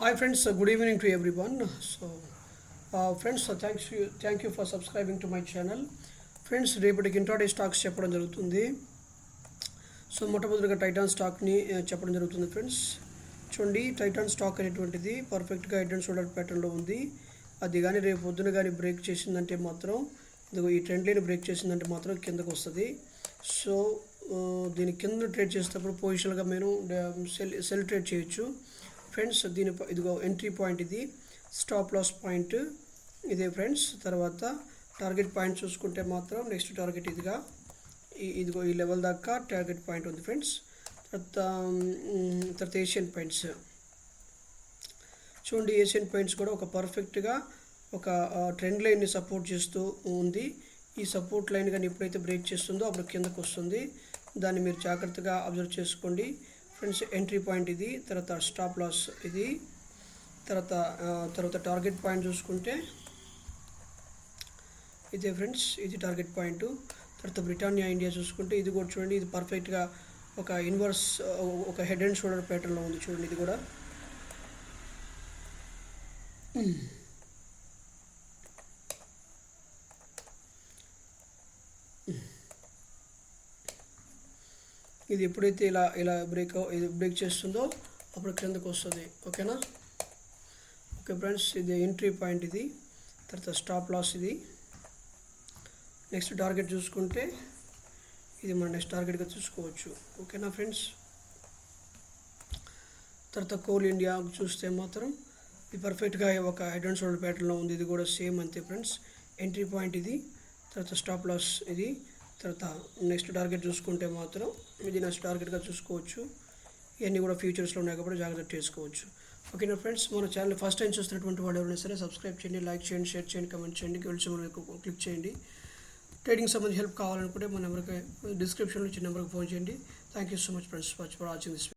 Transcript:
Hi friends, good evening to everyone. Friends, thank you for subscribing to my channel. Friends, రేపటికి intraday stocks చెప్పడం జరుగుతుంది. So మొట్టమొదటిగా Titan స్టాక్ని చెప్పడం జరుగుతుంది friends. చూడండి, టైటాన్ స్టాక్ అనేటువంటిది పర్ఫెక్ట్గా హెడ్ అండ్ షోల్డర్ ప్యాటర్న్లో ఉంది. అది కానీ రేపు పొద్దున కానీ బ్రేక్ చేసిందంటే మాత్రం ఇదిగో ఈ ట్రెండ్ లైన్ బ్రేక్ చేసిందంటే మాత్రం కిందకు వస్తుంది. సో దీని కింద ట్రేడ్ చేసేటప్పుడు పొజిషన్గా మీరు సెల్ ట్రేడ్ చేయొచ్చు ఫ్రెండ్స్. దీని ఇదిగో ఎంట్రీ పాయింట్, ఇది స్టాప్ లాస్ పాయింట్ ఇదే ఫ్రెండ్స్. తర్వాత టార్గెట్ పాయింట్ చూసుకుంటే మాత్రం నెక్స్ట్ టార్గెట్ ఇదిగో ఈ లెవెల్ దాకా టార్గెట్ పాయింట్ ఉంది ఫ్రెండ్స్. తర్వాత ఏషియన్ పాయింట్స్ చూడండి. ఏషియన్ పాయింట్స్ కూడా ఒక పర్ఫెక్ట్గా ఒక ట్రెండ్ లైన్ని సపోర్ట్ చేస్తూ ఉంది. ఈ సపోర్ట్ లైన్ కానీ ఎప్పుడైతే బ్రేక్ చేస్తుందో అప్పుడు కిందకు వస్తుంది. దాన్ని మీరు జాగ్రత్తగా అబ్జర్వ్ చేసుకోండి ఫ్రెండ్స్. ఎంట్రీ పాయింట్ ఇది, తర్వాత స్టాప్ లాస్ ఇది, తర్వాత టార్గెట్ పాయింట్ చూసుకుంటే ఇదే ఫ్రెండ్స్, ఇది టార్గెట్ పాయింట్. తర్వాత బ్రిటానియా ఇండియా చూసుకుంటే ఇది కూడా చూడండి, ఇది పర్ఫెక్ట్గా ఒక ఇన్వర్స్ ఒక హెడ్ అండ్ షోల్డర్ ప్యాటర్న్లో ఉంది చూడండి. ఇది కూడా ఇది ఎప్పుడైతే ఇలా బ్రేక్ చేస్తుందో అప్పుడు కిందకు వస్తుంది. ఓకేనా? ఓకే ఫ్రెండ్స్, ఇది ఎంట్రీ పాయింట్ ఇది, తర్వాత స్టాప్ లాస్ ఇది. నెక్స్ట్ టార్గెట్ చూసుకుంటే ఇది మన నెక్స్ట్ టార్గెట్గా చూసుకోవచ్చు. ఓకేనా ఫ్రెండ్స్? తర్వాత కోల్ ఇండియా చూస్తే మాత్రం ఇది పర్ఫెక్ట్గా ఒక హెడ్ అండ్ షోల్డర్ ప్యాటర్న్లో ఉంది. ఇది కూడా సేమ్ అంతే ఫ్రెండ్స్. ఎంట్రీ పాయింట్ ఇది, తర్వాత స్టాప్ లాస్ ఇది, తర్వాత నెక్స్ట్ టార్గెట్ చూసుకుంటే మాత్రం ఇది నెక్స్ట్ టార్గెట్గా చూసుకోవచ్చు. ఇవన్నీ కూడా ఫ్యూచర్స్లో ఉన్నాయి కాబట్టి జాగ్రత్త చేసుకోవచ్చు. ఓకేనా ఫ్రెండ్స్? మన ఛానల్ ఫస్ట్ టైం చూస్తున్నటువంటి వాళ్ళు ఎవరైనా సరే సబ్స్క్రైబ్ చేయండి, లైక్ చేయండి, షేర్ చేయండి, కమెంట్ చేయండి, క్లిక్ చేయండి. ట్రేడింగ్ సంబంధించి హెల్ప్ కావాలనుకుంటే మన నెంబర్కి డిస్క్రిప్షన్లో ఇచ్చిన నెంబర్కి ఫోన్ చేయండి. Thank you so much friends for watching this.